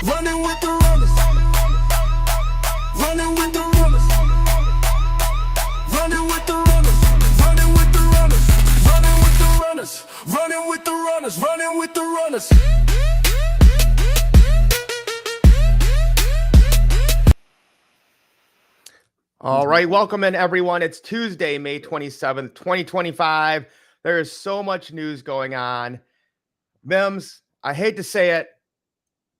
Running with the runners. Running with the runners. Running with the runners. Running with the runners. Running with the runners. Running with the runners. Running with the runners. All right, welcome in everyone. It's Tuesday, May 27th, 2025. There is so much news going on. M.I.M.S, I hate to say it,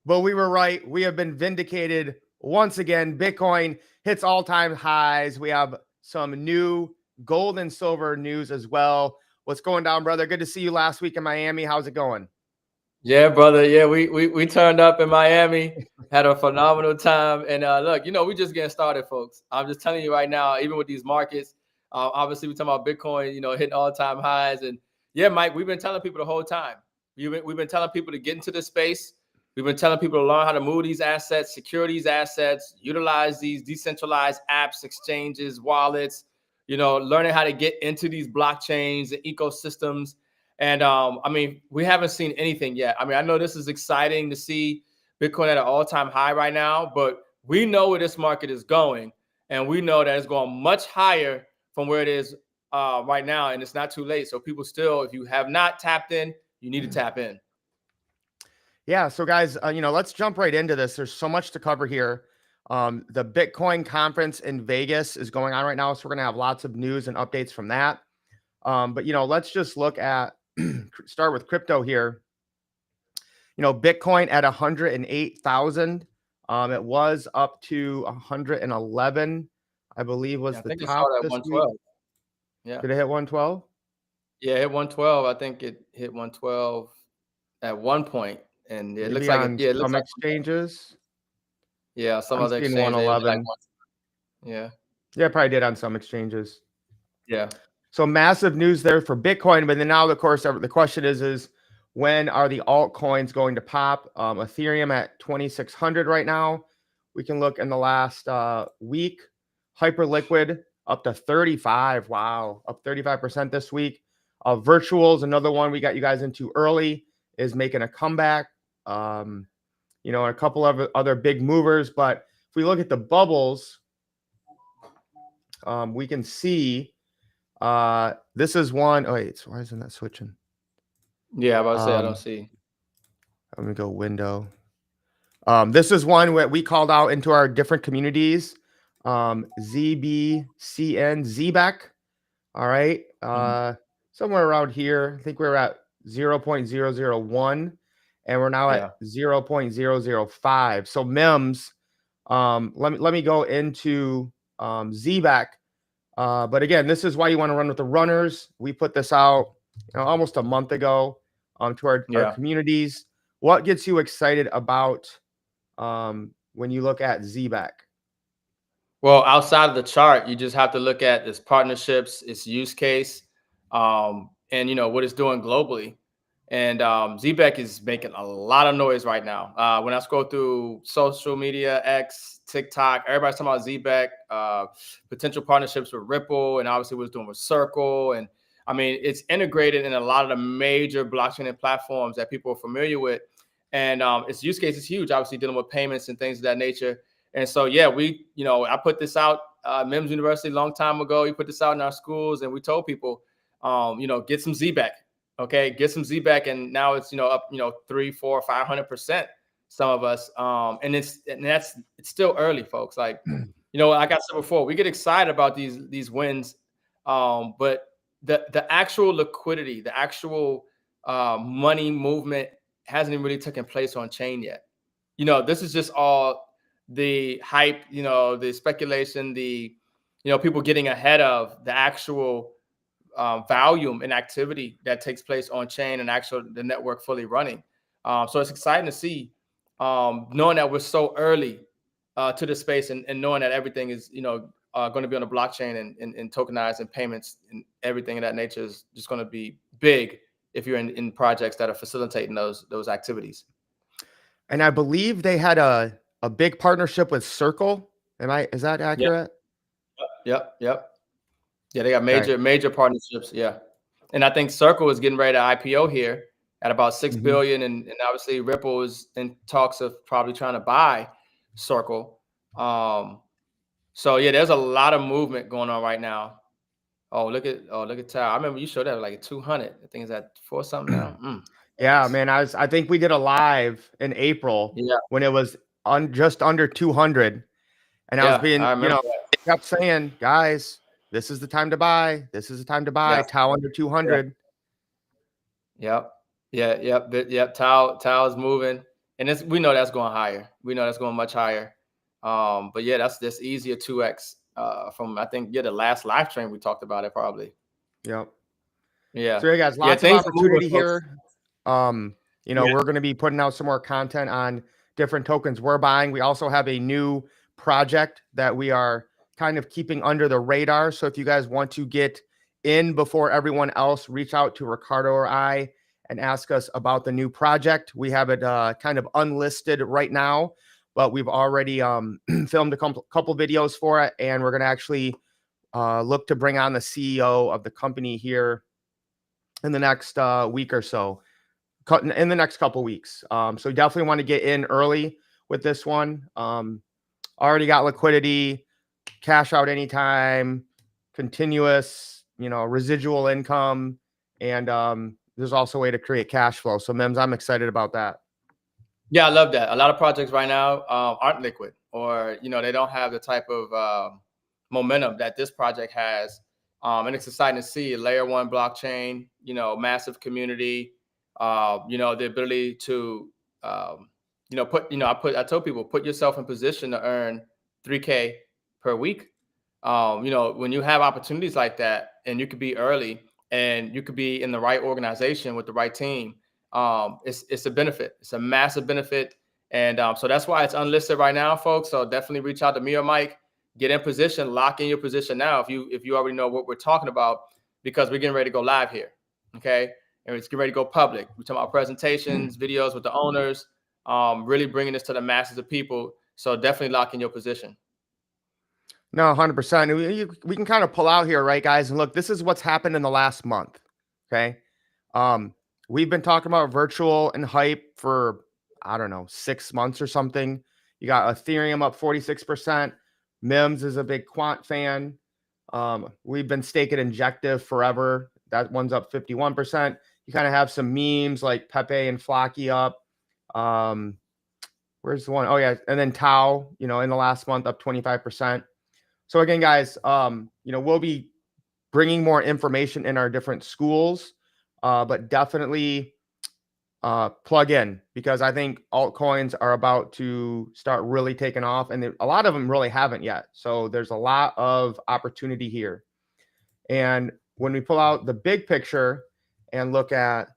but we were right. We have been vindicated once again. Bitcoin hits all-time highs. We have some new gold and silver news as well. What's going down, brother? Good to see you last week in Miami. How's it going? Yeah, brother. Yeah, we turned up in Miami, had a phenomenal time. And look, we just getting started, folks. I'm just telling you right now, even with these markets, obviously we're talking about Bitcoin, hitting all-time highs. And yeah, Mike, we've been telling people the whole time. We've been telling people to get into this space. We've been telling people to learn how to move these assets, secure these assets, utilize these decentralized apps, exchanges, wallets, learning how to get into these blockchains and ecosystems. And I mean, we haven't seen anything yet. I mean, I know this is exciting to see Bitcoin at an all-time high right now, but we know where this market is going, and we know that it's going much higher from where it is right now, and it's not too late. So people still, if you have not tapped in, you need to tap in. Yeah, so guys, let's jump right into this. There's so much to cover here. The Bitcoin conference in Vegas is going on right now, so we're going to have lots of news and updates from that. But let's just look at start with crypto here. Bitcoin at 108,000. It was up to 111, I believe, was the top this week. Yeah. Did it hit 112? Yeah, it hit 112. I think it hit 112 at one point, and it looks like it looks some like exchanges. Yeah, some I'm other seeing exchanges. 111. Yeah, it probably did on some exchanges. Yeah. So massive news there for Bitcoin, but then now, of course, the question is when are the altcoins going to pop? Ethereum at 2,600 right now. We can look in the last week. Hyperliquid up to 35. Wow, up 35% this week. Virtuals, another one we got you guys into early, is making a comeback. And a couple of other big movers. But if we look at the bubbles, we can see this is one. Oh, wait, so why isn't that switching? Yeah, I was about to say I don't see. Let me go window. This is one where we called out into our different communities. ZBCN, ZBEC. All right. Somewhere around here. I think we're at 0.001 and we're now at 0.005. So M.I.M.S, let me go into ZBEC. But again, this is why you want to run with the runners. We put this out almost a month ago to our communities. What gets you excited about when you look at ZBEC? Well, outside of the chart, you just have to look at its partnerships, its use case, and what it's doing globally. And ZBEC is making a lot of noise right now. When I scroll through social media, X, TikTok, everybody's talking about ZBEC, potential partnerships with Ripple, and obviously what it's doing with Circle. And I mean, it's integrated in a lot of the major blockchain and platforms that people are familiar with. And its use case is huge, obviously dealing with payments and things of that nature. And so, yeah, I put this out, M.I.M.S University, a long time ago. We put this out in our schools, and we told people, get some ZBEC. Okay, get some ZBEC, and now it's up 300, 400, 500%. Some of us, and it's still early, folks. Like like I said before, we get excited about these wins, but the actual liquidity, the actual money movement hasn't even really taken place on chain yet. This is just all the hype, the speculation, the people getting ahead of the actual volume and activity that takes place on chain and the network fully running. So it's exciting to see, knowing that we're so early to the space and knowing that everything is going to be on the blockchain and tokenized and payments and everything of that nature is just going to be big if you're in projects that are facilitating those activities. And I believe they had a big partnership with Circle. Is that accurate? Yep. Yeah, they got major partnerships. Yeah. And I think Circle is getting ready to IPO here at about 6 Hmm. billion, and obviously Ripple is in talks of probably trying to buy Circle. So yeah, there's a lot of movement going on right now. Oh look at Tao. I remember you showed that like 200. I think it's at four something now. Yeah, Nice. man. I think we did a live in April Yeah, when it was just under 200, and I was yeah, being, I remember that. kept saying, guys, this is the time to buy. This is the time to buy. Yeah, Tau under yeah, 200. yep, yep. Tao is moving, and we know that's going higher. We know that's going much higher. But yeah, that's easier 2x from, I think, the last live stream we talked about it probably. Yep. Yeah, So, yeah, guys, yeah, lots of things are moving, opportunity folks. here. Yeah, We're going to be putting out some more content on different tokens we're buying. We also have a new project that we are kind of keeping under the radar. So if you guys want to get in before everyone else, reach out to Ricardo or I and ask us about the new project. We have it kind of unlisted right now, but we've already filmed a couple videos for it, and we're going to actually look to bring on the CEO of the company here in the next week or so, in the next couple weeks. So definitely want to get in early with this one. Already got liquidity, cash out anytime, continuous, residual income, and there's also a way to create cash flow. So M.I.M.S, I'm excited about that. yeah, I love that. A lot of projects right now aren't liquid, or they don't have the type of momentum that this project has. And it's exciting to see layer one blockchain, massive community, the ability to, I told people, put yourself in position to earn 3K per week. When you have opportunities like that, and you could be early, and you could be in the right organization with the right team, it's a benefit. It's a massive benefit. And so that's why it's unlisted right now, folks. So definitely reach out to me or Mike, get in position, lock in your position now if you already know what we're talking about, because we're getting ready to go live here. Okay. And it's getting ready to go public. We're talking about presentations, videos with the owners, really bringing this to the masses of people. So definitely lock in your position. No, 100%. We can kind of pull out here, right, guys? And look, this is what's happened in the last month. Okay. Um, we've been talking about virtual and hype for, I don't know, 6 months or something. You got Ethereum up 46%. M.I.M.S is a big quant fan. We've been staking Injective forever. That one's up 51%. You kind of have some memes like Pepe and Flocky up. Where's the one? Oh, yeah. And then Tau, in the last month up 25%. So again, guys, we'll be bringing more information in our different schools, but definitely plug in, because I think altcoins are about to start really taking off, and a lot of them really haven't yet. So there's a lot of opportunity here. And when we pull out the big picture and look at,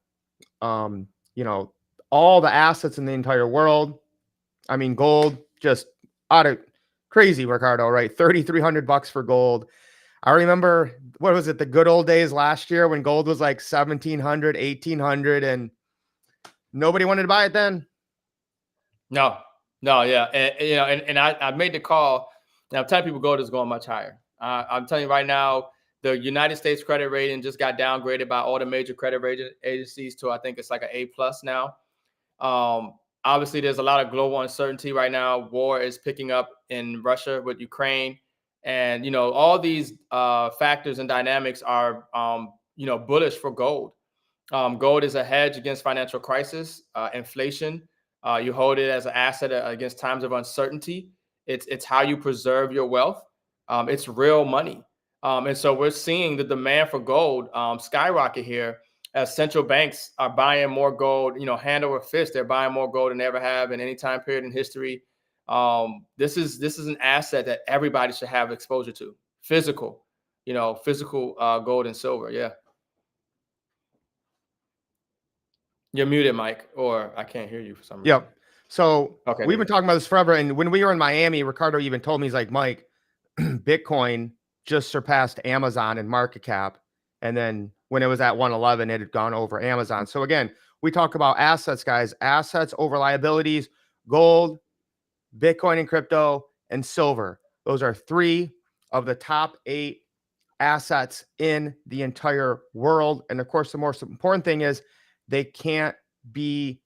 all the assets in the entire world, I mean, gold just out of crazy, Ricardo, right? $3,300 for gold. I remember, what was it, the good old days last year when gold was like 1,700, 1,800, and nobody wanted to buy it then. No, no, yeah, and I made the call. Now, I'm telling people gold is going much higher. I'm telling you right now, the United States credit rating just got downgraded by all the major credit rating agencies to, I think it's like an A plus now. Obviously, there's a lot of global uncertainty right now. War is picking up in Russia with Ukraine, and all these factors and dynamics are bullish for gold. Gold is a hedge against financial crisis, inflation. You hold it as an asset against times of uncertainty. It's how you preserve your wealth. It's real money. And so we're seeing the demand for gold skyrocket here as central banks are buying more gold, hand over fist. They're buying more gold than they ever have in any time period in history. This is an asset that everybody should have exposure to. Physical gold and silver. Yeah. You're muted, Mike, or I can't hear you for some reason. Yep. So Okay, we've there been you go. talking about this forever. And when we were in Miami, Ricardo even told me, he's like, Mike, Bitcoin just surpassed Amazon in market cap. And then when it was at 111, it had gone over Amazon. So again, we talk about assets, guys, assets over liabilities, gold, Bitcoin and crypto, and silver. Those are 3 of the top 8 assets in the entire world. And of course, the most important thing is they can't be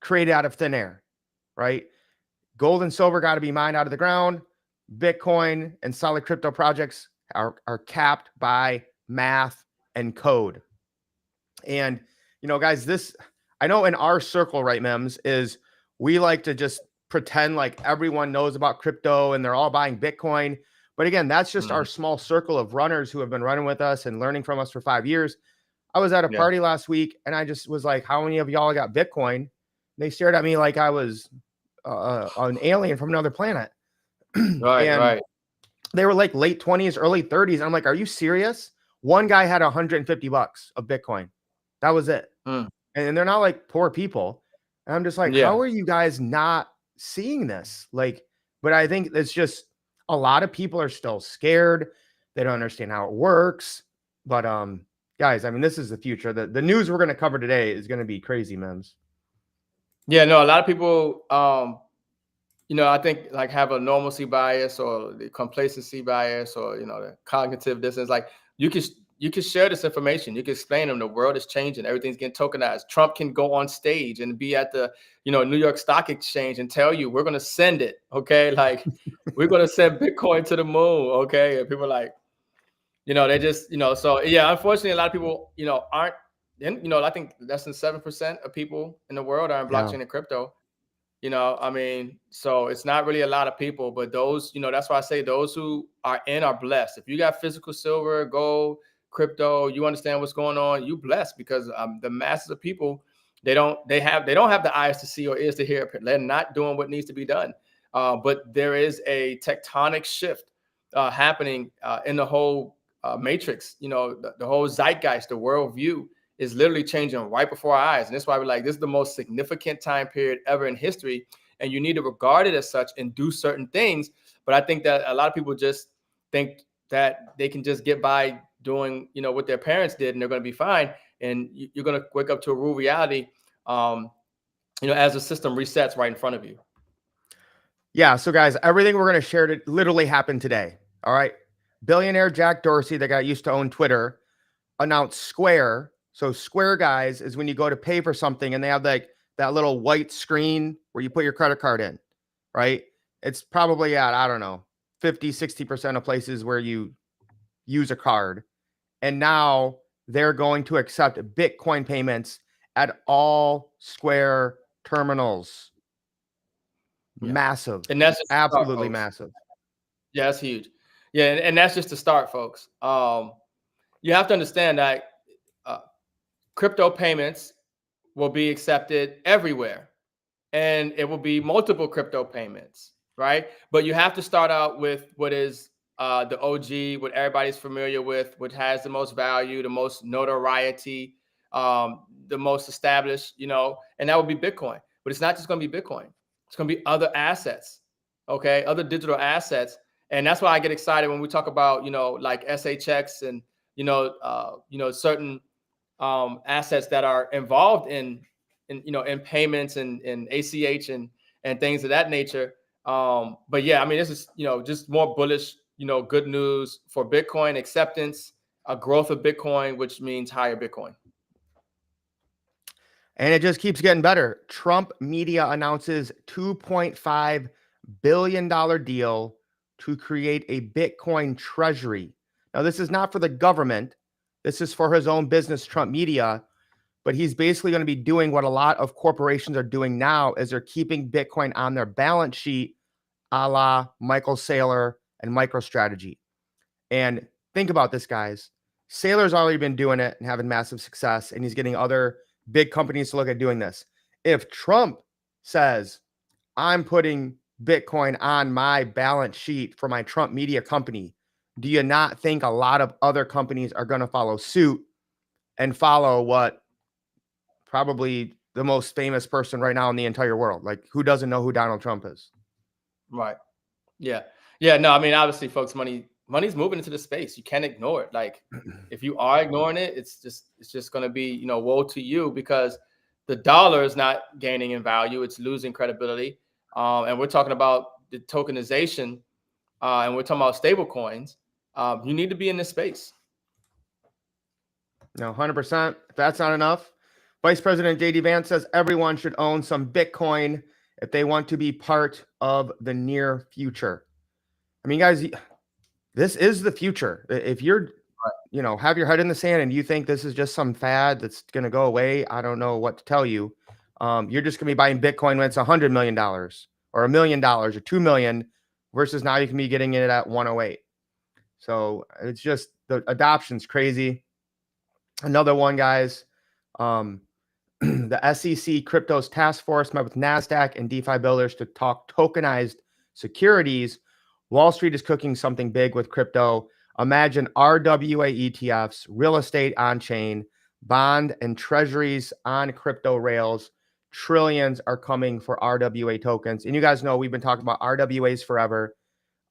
created out of thin air, right? Gold and silver got to be mined out of the ground. Bitcoin and solid crypto projects are capped by math and code. And, guys, this, I know in our circle, right, Mems, is we like to just pretend like everyone knows about crypto and they're all buying Bitcoin. But again, that's just our small circle of runners who have been running with us and learning from us for 5 years. I was at a party last week and I just was like, how many of y'all got Bitcoin? And they stared at me like I was an alien from another planet. Right, And right. they were like late 20s, early 30s. And I'm like, are you serious? One guy had $150 of Bitcoin. That was it. And they're not like poor people. And I'm just like, Yeah. how are you guys not seeing this? Like, but I think it's just a lot of people are still scared. They don't understand how it works. But guys, I mean, this is the future. The news we're going to cover today is going to be crazy, Mems. Yeah, no, a lot of people I think like have a normalcy bias or the complacency bias or the cognitive dissonance. Like you can share this information. You can explain them. The world is changing. Everything's getting tokenized. Trump can go on stage and be at the New York Stock Exchange and tell you we're gonna send it. Okay, like we're gonna send Bitcoin to the moon. Okay, and people are like, they just So yeah, unfortunately, a lot of people aren't. And I think less than 7% of people in the world are in Yeah. blockchain and crypto. I mean, so it's not really a lot of people, but those, that's why I say those who are blessed. If you got physical silver, gold, crypto, you understand what's going on, you blessed because the masses of people, they don't have the eyes to see or ears to hear. They're not doing what needs to be done. But there is a tectonic shift happening in the whole matrix, the whole zeitgeist, the worldview is literally changing right before our eyes. And that's why we're like, this is the most significant time period ever in history. And you need to regard it as such and do certain things. But I think that a lot of people just think that they can just get by doing, what their parents did and they're going to be fine. And you're going to wake up to a real reality, as the system resets right in front of you. Yeah. So guys, everything we're going to share literally happened today. All right. Billionaire Jack Dorsey, that guy used to own Twitter, announced Square. So Square, guys, is when you go to pay for something and they have like that little white screen where you put your credit card in, right? It's probably at, I don't know, 50, 60% of places where you use a card. And now they're going to accept Bitcoin payments at all Square terminals. Yeah. Massive. And that's just absolutely massive. Yeah, that's huge. Yeah, and that's just the start, folks. You have to understand that crypto payments will be accepted everywhere, and it will be multiple crypto payments, right? But you have to start out with what is the OG, what everybody's familiar with, what has the most value, the most notoriety, the most established, and that would be Bitcoin. But it's not just going to be Bitcoin. It's going to be other assets, okay, other digital assets. And that's why I get excited when we talk about, like SHX and, certain assets that are involved in payments and ACH and things of that nature. But yeah, I mean, this is just more bullish. Good news for Bitcoin acceptance, a growth of Bitcoin, which means higher Bitcoin. And it just keeps getting better. Trump media announces $2.5 billion deal to create a Bitcoin treasury. Now, this is not for the government. This is for his own business, Trump media. But he's basically going to be doing what a lot of corporations are doing now, is they're keeping Bitcoin on their balance sheet, a la Michael Saylor and MicroStrategy. And think about this, guys. Saylor's already been doing it and having massive success, and he's getting other big companies to look at doing this. If Trump says, I'm putting Bitcoin on my balance sheet for my Trump media company, do you not think a lot of other companies are going to follow suit and follow what probably the most famous person right now in the entire world? Like, who doesn't know who Donald Trump is? Right. Yeah. Yeah. No, I mean, obviously, folks, money's moving into the space. You can't ignore it. Like, if you are ignoring it, it's just going to be, woe to you, because the dollar is not gaining in value. It's losing credibility. And we're talking about the tokenization, and we're talking about stable coins. You need to be in this space. No, 100%. If that's not enough, Vice President JD Vance says everyone should own some Bitcoin if they want to be part of the near future. I mean, guys, this is the future. If you're, have your head in the sand and you think this is just some fad that's going to go away, I don't know what to tell you. You're just going to be buying Bitcoin when it's $100 million or $1 million or 2 million versus now you can be getting it at 108. So it's just the adoption's crazy. Another one, guys. The SEC Cryptos Task Force met with NASDAQ and DeFi builders to talk tokenized securities. Wall Street is cooking something big with crypto. Imagine RWA ETFs, real estate on chain, bond and treasuries on crypto rails. Trillions are coming for RWA tokens. And you guys know we've been talking about RWAs forever.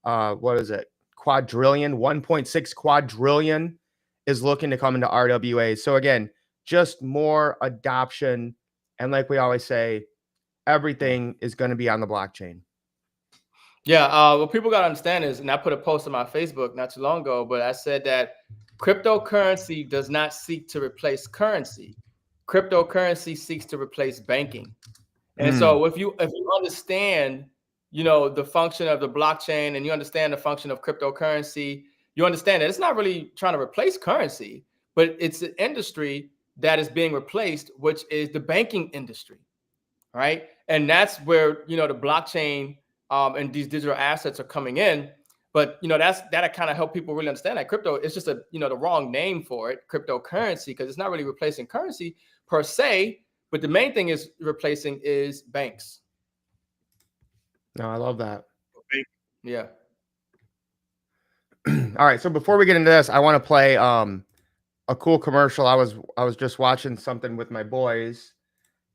What is it? Quadrillion, 1.6 quadrillion is looking to come into RWAs. So again, just more adoption. And like we always say, everything is going to be on the blockchain. Yeah, what people got to understand is, and I put a post on my Facebook not too long ago, but I said that cryptocurrency does not seek to replace currency. Cryptocurrency seeks to replace banking. And so if you understand, the function of the blockchain and you understand the function of cryptocurrency, you understand that it's not really trying to replace currency, but it's an industry that is being replaced, which is the banking industry, right? And that's where, the blockchain and these digital assets are coming in. But, that kind of help people really understand that crypto is just the wrong name for it, cryptocurrency, because it's not really replacing currency per se. But the main thing is replacing is banks. No, I love that. Yeah. All right. So before we get into this, I want to play a cool commercial. I was just watching something with my boys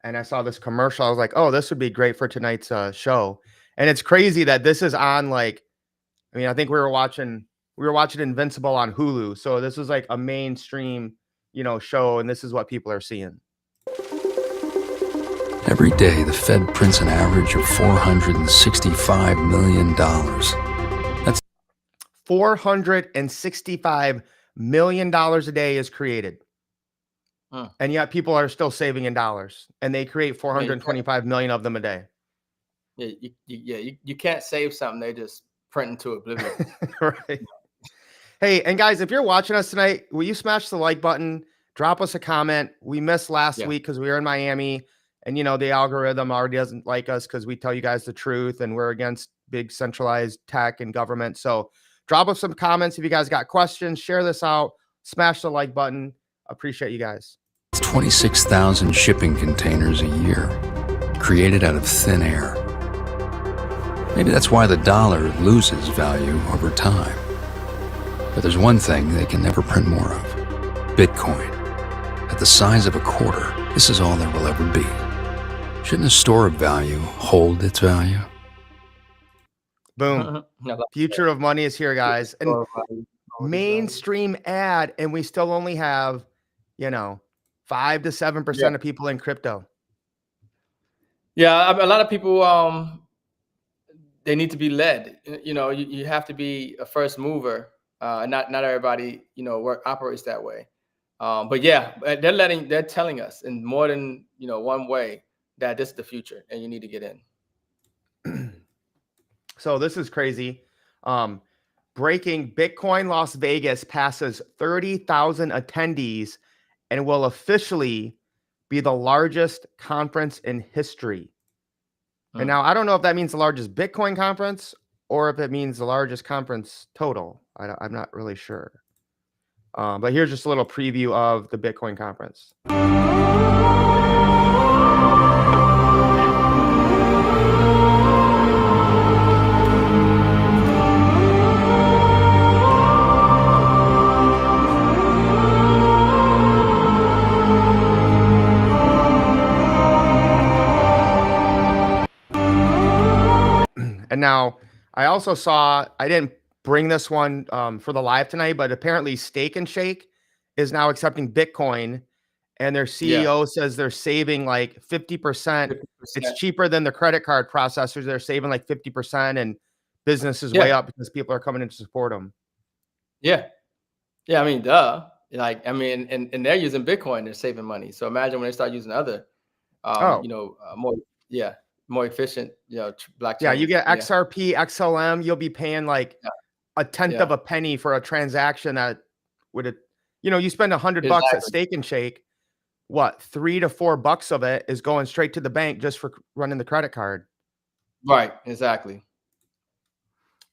and I saw this commercial. I was like, oh, this would be great for tonight's show. And it's crazy that this is on I think we were watching Invincible on Hulu. So this is like a mainstream, show. And this is what people are seeing. Every day, the Fed prints an average of $465 million. That's $465 million a day is created. And yet people are still saving in dollars. And they create 425 million of them a day. Yeah, you can't save something. They just print into oblivion. Right. Hey, and guys, if you're watching us tonight, will you smash the like button? Drop us a comment. We missed last week because we were in Miami. And, the algorithm already doesn't like us because we tell you guys the truth and we're against big centralized tech and government. So drop us some comments if you guys got questions. Share this out. Smash the like button. Appreciate you guys. 26,000 shipping containers a year, created out of thin air. Maybe that's why the dollar loses value over time. But there's one thing they can never print more of: Bitcoin. At the size of a quarter, this is all there will ever be. Shouldn't a store of value hold its value? Boom. Future of money is here, guys. And mainstream ad, and we still only have, 5 to 7% of people in crypto. Yeah, a lot of people, they need to be led. You have to be a first mover. Not everybody, operates that way. But yeah, they're telling us in more than one way that this is the future and you need to get in. So this is crazy. Breaking: Bitcoin Las Vegas passes 30,000 attendees and will officially be the largest conference in history. And now I don't know if that means the largest Bitcoin conference or if it means the largest conference total. I'm not really sure. But here's just a little preview of the Bitcoin conference. And now I also saw, I didn't bring this one for the live tonight, but apparently Steak and Shake is now accepting Bitcoin, and their CEO says they're saving like 50%. It's cheaper than the credit card processors. They're saving like 50%, and business is way up because people are coming in to support them. Yeah. I mean, duh. Like, I mean, and they're using Bitcoin, they're saving money. So imagine when they start using other, Oh, more, yeah, more efficient, yeah, you blockchains. get Yeah, XRP, XLM, you'll be paying like yeah, a tenth of yeah, a penny for a transaction that would it, you spend $100 at exactly. Steak and Shake, what, $3 to $4 of it is going straight to the bank just for running the credit card. Right, exactly.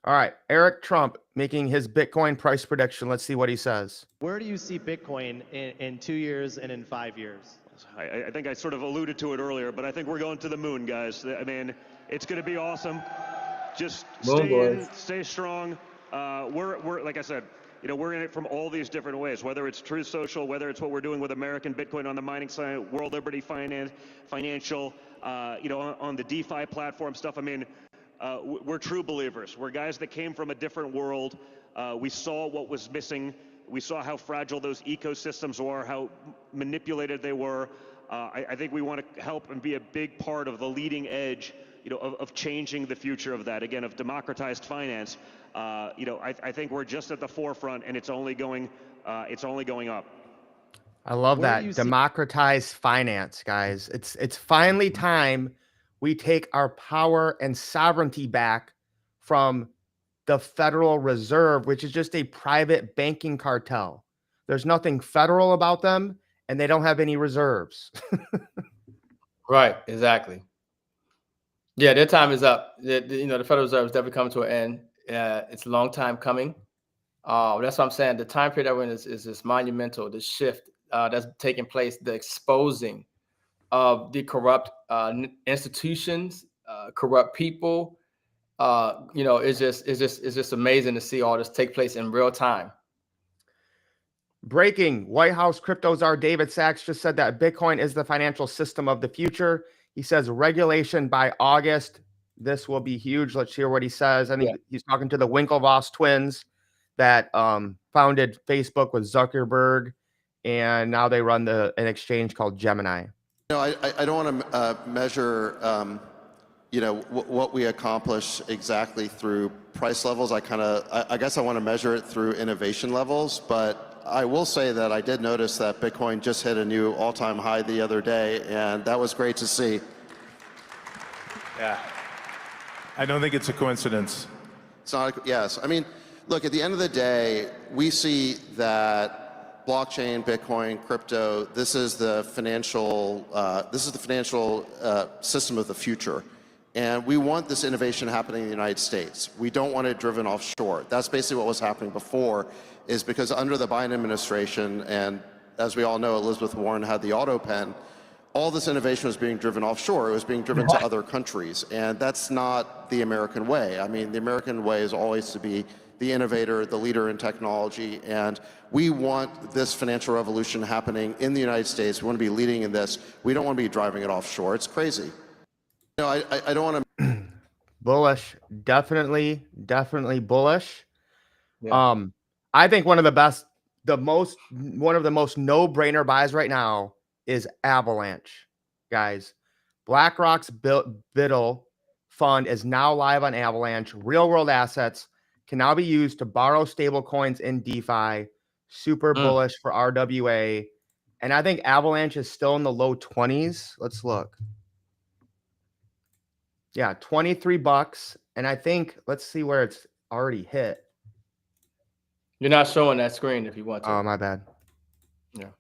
All right, Eric Trump making his Bitcoin price prediction. Let's see what he says. Where do you see Bitcoin in 2 years and in 5 years? I think I sort of alluded to it earlier, but I think we're going to the moon, guys. I mean, it's going to be awesome. Just Moon stay in, boys. stay strong. We're like I said, we're in it from all these different ways. Whether it's Truth Social, whether it's what we're doing with American Bitcoin on the mining side, World Liberty Financial, on the DeFi platform stuff. I mean, we're true believers. We're guys that came from a different world. We saw what was missing. We saw how fragile those ecosystems were, how manipulated they were. I think we want to help and be a big part of the leading edge, of changing the future of that. Again, of democratized finance. I think we're just at the forefront, and it's only going up. I love Where do that. you see- Democratize finance, guys. It's finally time we take our power and sovereignty back from the Federal Reserve, which is just a private banking cartel. There's nothing federal about them, and they don't have any reserves. Right, exactly. Yeah, their time is up. The Federal Reserve is definitely coming to an end. It's a long time coming. That's what I'm saying. The time period that we're in is just monumental. The shift that's taking place, the exposing of the corrupt institutions, corrupt people. It's just amazing to see all this take place in real time. Breaking: White House crypto czar David Sachs just said that Bitcoin is the financial system of the future. He says regulation by August. This will be huge. Let's hear what he says. I think he's talking to the Winklevoss twins that founded Facebook with Zuckerberg, and now they run an exchange called Gemini. I don't want to measure, what we accomplish exactly through price levels. I guess I want to measure it through innovation levels, but I will say that I did notice that Bitcoin just hit a new all-time high the other day, and that was great to see. Yeah. I don't think it's a coincidence. It's not, yes. I mean, look, at the end of the day, we see that blockchain, Bitcoin, crypto, this is the financial system of the future. And we want this innovation happening in the United States. We don't want it driven offshore. That's basically what was happening before, is because under the Biden administration, and as we all know, Elizabeth Warren had the auto pen, all this innovation was being driven offshore. It was being driven to other countries. And that's not the American way. I mean, the American way is always to be the innovator, the leader in technology. And we want this financial revolution happening in the United States. We want to be leading in this. We don't want to be driving it offshore. It's crazy. No, I don't want to. Bullish, definitely bullish. Yeah. I think one of the most no-brainer buys right now is Avalanche, guys. BlackRock's BUIDL fund is now live on Avalanche. Real-world assets can now be used to borrow stable coins in DeFi. Super bullish for RWA. And I think Avalanche is still in the low 20s. Let's look. Yeah, $23. And I think, let's see where it's already hit. You're not showing that screen if you want to. Oh, my bad. Yeah.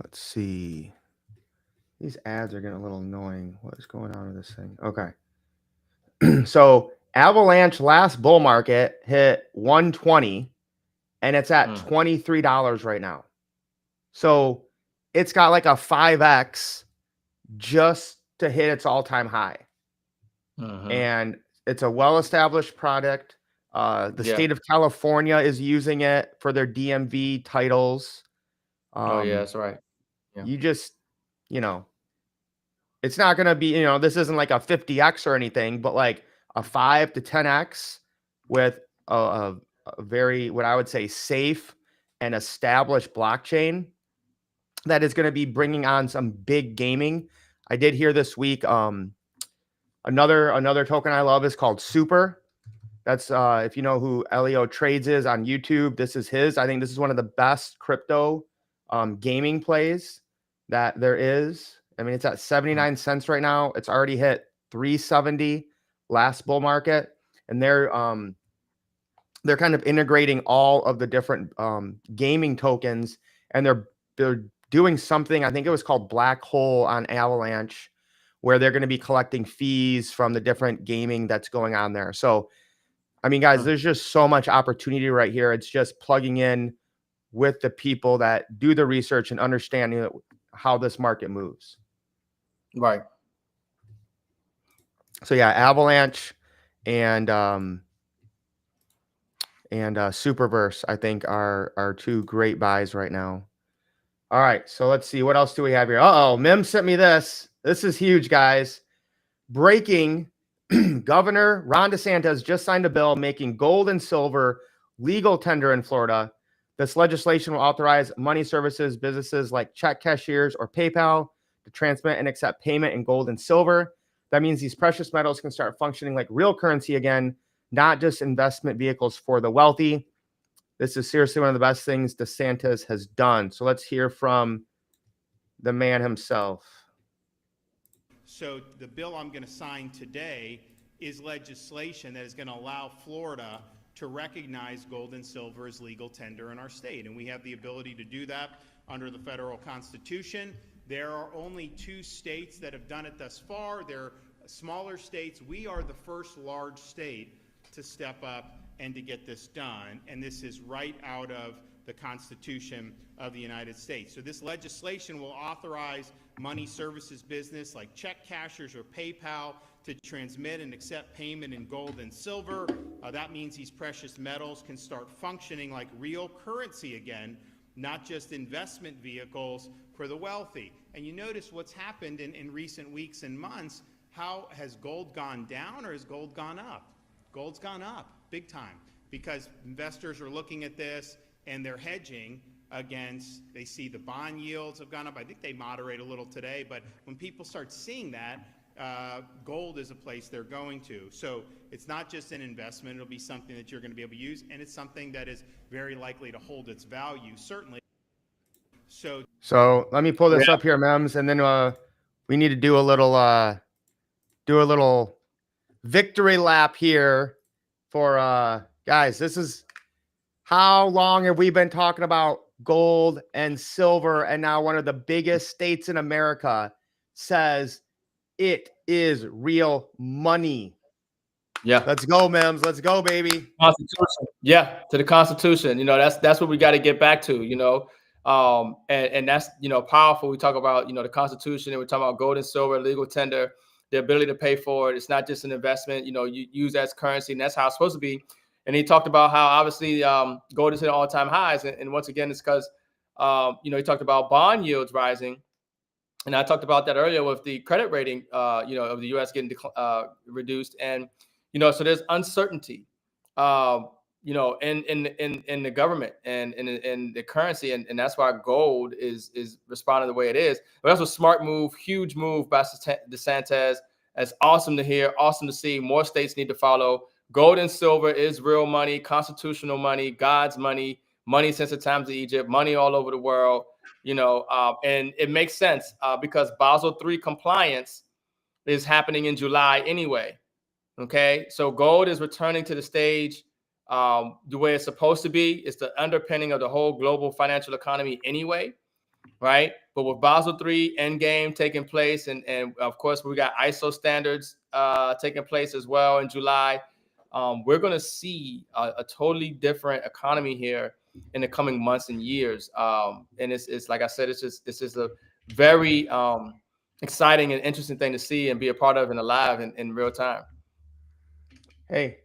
Let's see. These ads are getting a little annoying. What is going on with this thing? Okay. So Avalanche last bull market hit 120 and it's at $23 right now. So it's got like a 5x just to hit its all-time high. And it's a well-established product. The state of California is using it for their DMV titles. Oh, yeah, that's right. Yeah. You just, it's not going to be, this isn't like a 50x or anything, but like a 5 to 10x with a very, what I would say, safe and established blockchain that is going to be bringing on some big gaming. I did hear this week, another token I love is called Super. That's if you know who Elio Trades is on YouTube, this is his. I think this is one of the best crypto gaming plays that there is. I mean, it's at 79 cents right now. It's already hit 370 last bull market, and they're kind of integrating all of the different gaming tokens, and they're doing something. I think it was called Black Hole on Avalanche, where they're going to be collecting fees from the different gaming that's going on there. So, I mean, guys, there's just so much opportunity right here. It's just plugging in with the people that do the research and understanding how this market moves. Right. So yeah, Avalanche and Superverse, I think are two great buys right now. All right, so let's see what else do we have here. M.I.M.S sent me this. This is huge, guys. Breaking: Governor Ron DeSantis just signed a bill making gold and silver legal tender in Florida. This legislation will authorize money services businesses like check cashiers or PayPal to transmit and accept payment in gold and silver. That means these precious metals can start functioning like real currency again, not just investment vehicles for the wealthy. This is seriously one of the best things DeSantis has done. So let's hear from the man himself. So the bill I'm going to sign today is legislation that is going to allow Florida to recognize gold and silver as legal tender in our state. And we have the ability to do that under the federal Constitution. There are only 2 states that have done it thus far. They're smaller states. We are the first large state to step up and to get this done. And this is right out of the Constitution of the United States. So this legislation will authorize money services business like check cashers or PayPal to transmit and accept payment in gold and silver. That means these precious metals can start functioning like real currency again, not just investment vehicles for the wealthy. And you notice what's happened in recent weeks and months. How has gold gone down or has gold gone up? Gold's gone up big time because investors are looking at this and they're hedging against, they see the bond yields have gone up. I think they moderate a little today, but when people start seeing that, gold is a place they're going to. So it's not just an investment, it'll be something that you're going to be able to use, and it's something that is very likely to hold its value, certainly. So let me pull this up here, M.I.M.S, and then we need to do a little victory lap here for guys. This is how long have we been talking about gold and silver, and now one of the biggest states in America says it is real money. Yeah. Let's go, M.I.M.S. Let's go, baby. Constitution. Yeah, to the Constitution. You know, that's what we got to get back to, you know. And that's, you know, powerful. We talk about, you know, the Constitution, and we talk about gold and silver, legal tender, the ability to pay for it. It's not just an investment, you know, you use as currency, and that's how it's supposed to be. And he talked about how obviously gold is at all-time highs. And once again, it's because, you know, he talked about bond yields rising. And I talked about that earlier with the credit rating, you know, of the U.S. getting reduced. And, you know, so there's uncertainty, you know, in the government and in the currency. And that's why gold is responding the way it is. But that's a smart move, huge move by DeSantis. It's awesome to hear, awesome to see. More states need to follow. Gold and silver is real money, constitutional money, God's money, money since the times of Egypt, money all over the world, you know, and it makes sense because Basel III compliance is happening in July anyway. Okay, so gold is returning to the stage the way it's supposed to be. It's the underpinning of the whole global financial economy anyway, right? But with Basel III endgame taking place, and of course we got ISO standards taking place as well in July, we're going to see a totally different economy here in the coming months and years. And it's like I said, it's just a very exciting and interesting thing to see and be a part of and alive in real time. Hey,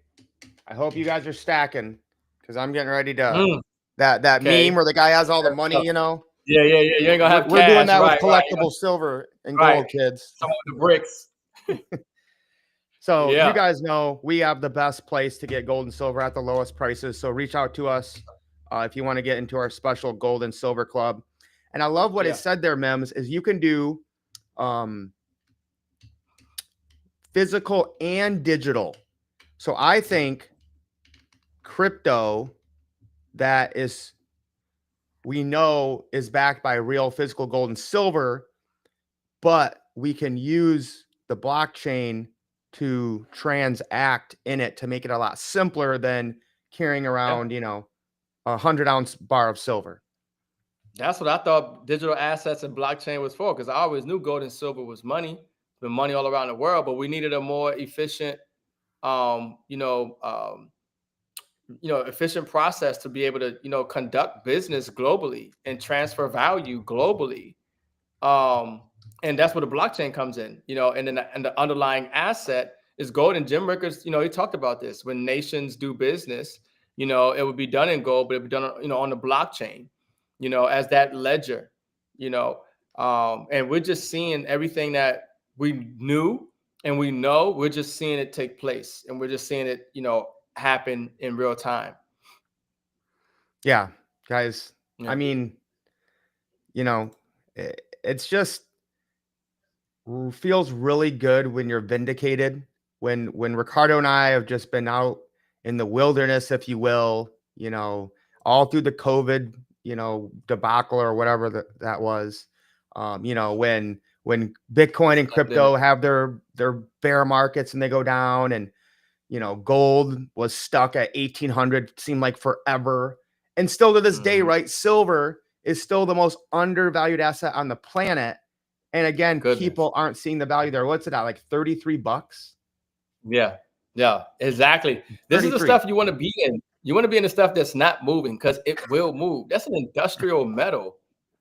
I hope you guys are stacking because I'm getting ready to that meme where the guy has all the money, you know. Yeah. You ain't gonna have We're cash, doing that right, with collectible silver and gold, kids. Some of the bricks. So you guys know we have the best place to get gold and silver at the lowest prices. So reach out to us if you want to get into our special gold and silver club. And I love what it said there, M.I.M.S, is you can do physical and digital. So I think crypto that we know is backed by real physical gold and silver, but we can use the blockchain to transact in it to make it a lot simpler than carrying around, you know, a 100-ounce bar of silver. That's what I thought digital assets and blockchain was for, because I always knew gold and silver was money, been money all around the world, but we needed a more efficient, um, you know, um, efficient process to be able to, conduct business globally and transfer value globally. Um, and that's where the blockchain comes in, and then the underlying asset is gold. And Jim Rickers, he talked about this. When nations do business, it would be done in gold, but it would be done, on the blockchain, as that ledger, and we're just seeing everything that we knew and we know, we're just seeing it take place, and we're just seeing it, happen in real time. Yeah, guys. Yeah. I mean, it's just feels really good when you're vindicated. When Ricardo and I have just been out in the wilderness, if you will, all through the COVID, debacle or whatever that was. When Bitcoin and crypto have their bear markets and they go down, and gold was stuck at 1800, seemed like forever. And still to this day, right? Silver is still the most undervalued asset on the planet. And again, people aren't seeing the value there. What's it at? Like $33? Yeah. Yeah, exactly. This is the stuff you want to be in. You want to be in the stuff that's not moving, because it will move. That's an industrial metal.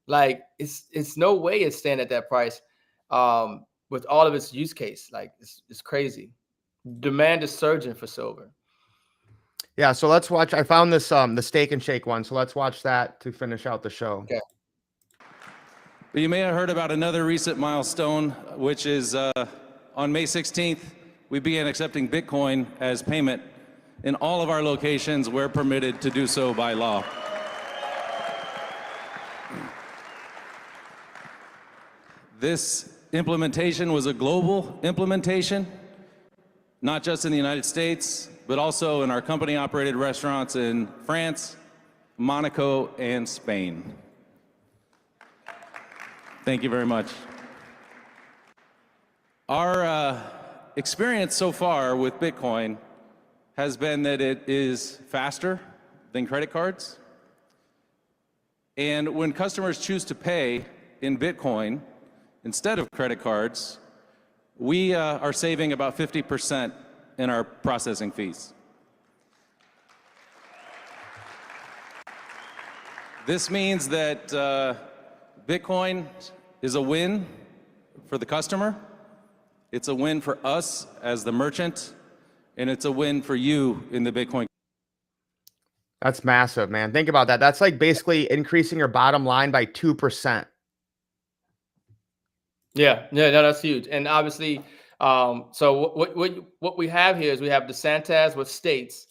Like it's no way it's staying at that price with all of its use case. Like it's crazy. Demand is surging for silver. Yeah, so let's watch. I found this the Steak and Shake one, so let's watch that to finish out the show. Okay. But you may have heard about another recent milestone, which is on May 16th, we began accepting Bitcoin as payment in all of our locations where permitted to do so by law. This implementation was a global implementation, not just in the United States, but also in our company-operated restaurants in France, Monaco, and Spain. Thank you very much. Our experience so far with Bitcoin has been that it is faster than credit cards. And when customers choose to pay in Bitcoin instead of credit cards, we are saving about 50% in our processing fees. This means that Bitcoin is a win for the customer, it's a win for us as the merchant, and it's a win for you in the Bitcoin. That's massive, man. Think about that. That's like basically increasing your bottom line by 2%. Yeah, no, that's huge. And obviously, so what we have here is we have DeSantis with states,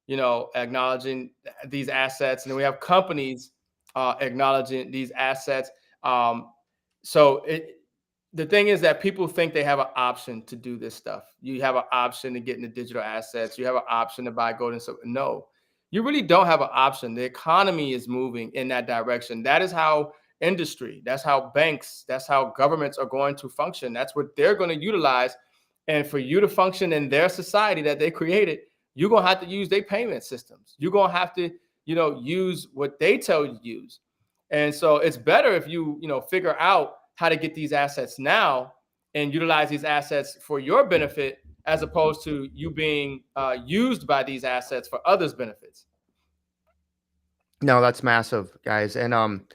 acknowledging these assets, and then we have companies acknowledging these assets. The thing is that people think they have an option to do this stuff. You have an option to get into digital assets. You have an option to buy gold and silver. No, you really don't have an option. The economy is moving in that direction. That is how industry, that's how banks, that's how governments are going to function. That's what they're going to utilize. And for you to function in their society that they created, you're going to have to use their payment systems. You're going to have to, use what they tell you to use. And so it's better if you, figure out how to get these assets now and utilize these assets for your benefit, as opposed to you being used by these assets for others' benefits. No, that's massive, guys. And and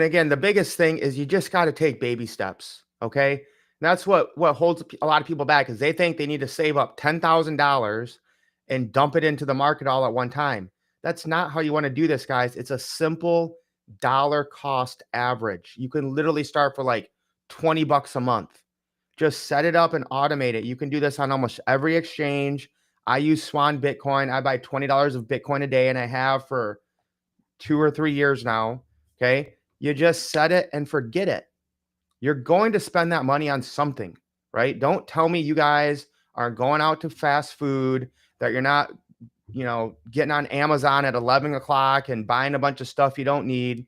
again, the biggest thing is you just got to take baby steps. Okay. And that's what holds a lot of people back, is they think they need to save up $10,000 and dump it into the market all at one time. That's not how you want to do this, guys. It's a simple dollar cost average. You can literally start for like $20 a month. Just set it up and automate it. You can do this on almost every exchange. I use Swan Bitcoin. I buy $20 of Bitcoin a day, and I have for 2 or 3 years now. Okay. You just set it and forget it. You're going to spend that money on something, right? Don't tell me you guys are going out to fast food, that you're not getting on Amazon at 11 o'clock and buying a bunch of stuff you don't need.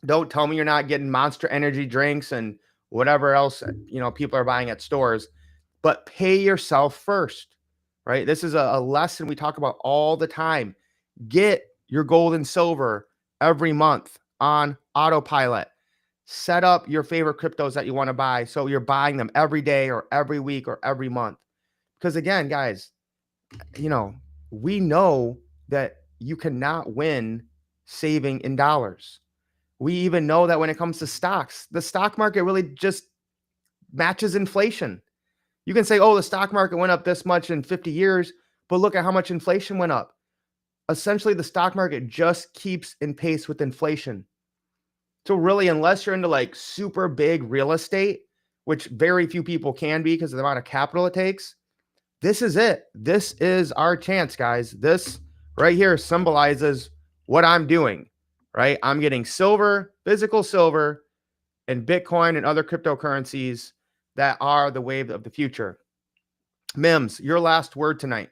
Don't tell me you're not getting Monster Energy drinks and whatever else, people are buying at stores, but pay yourself first, right? This is a lesson we talk about all the time. Get your gold and silver every month on autopilot. Set up your favorite cryptos that you want to buy, so you're buying them every day or every week or every month. Because again, guys, we know that you cannot win saving in dollars. We even know that when it comes to stocks, the stock market really just matches inflation. You can say, oh, the stock market went up this much in 50 years, but look at how much inflation went up. Essentially, the stock market just keeps in pace with inflation. So really, unless you're into like super big real estate, which very few people can be because of the amount of capital it takes, this is it. This is our chance, guys. This right here symbolizes what I'm doing, right? I'm getting silver, physical silver, and Bitcoin and other cryptocurrencies that are the wave of the future. M.I.M.S, your last word tonight.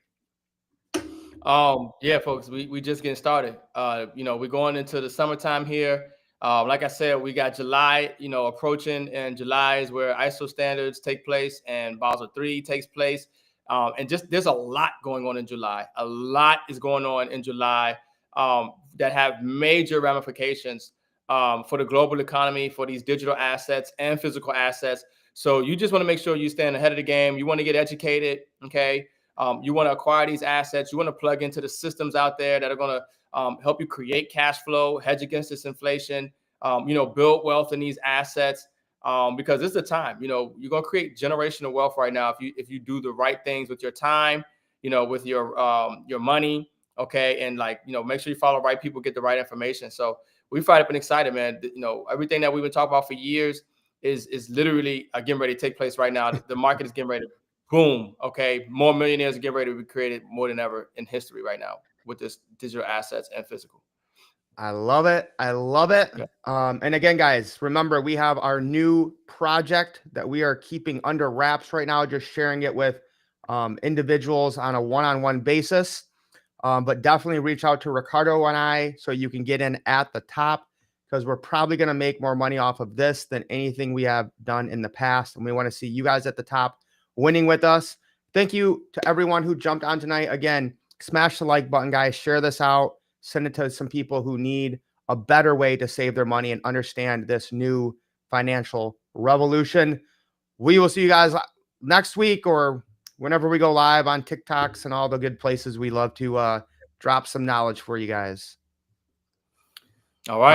Yeah, folks, we just getting started. We're going into the summertime here. Like I said, we got July, approaching, and July is where ISO standards take place and Basel III takes place. And just there's a lot going on in July. A lot is going on in July that have major ramifications for the global economy, for these digital assets and physical assets. So you just want to make sure you stand ahead of the game. You want to get educated, okay? You want to acquire these assets. You want to plug into the systems out there that are going to help you create cash flow, hedge against this inflation, build wealth in these assets, because it's the time. You're going to create generational wealth right now if you do the right things with your time, with your money, okay, and make sure you follow the right people, get the right information. So we fired up and excited, man. Everything that we've been talking about for years is literally getting ready to take place right now. The market is getting ready to boom. Okay. More millionaires are getting ready to be created more than ever in history right now with this digital assets and physical. I love it. I love it. Yeah. And again, guys, remember, we have our new project that we are keeping under wraps right now, just sharing it with individuals on a one-on-one basis. But definitely reach out to Ricardo and I so you can get in at the top, because we're probably going to make more money off of this than anything we have done in the past. And we want to see you guys at the top winning with us. Thank you to everyone who jumped on tonight. Again, smash the like button, guys. Share this out. Send it to some people who need a better way to save their money and understand this new financial revolution. We will see you guys next week or whenever we go live on TikToks and all the good places we love to drop some knowledge for you guys. All right.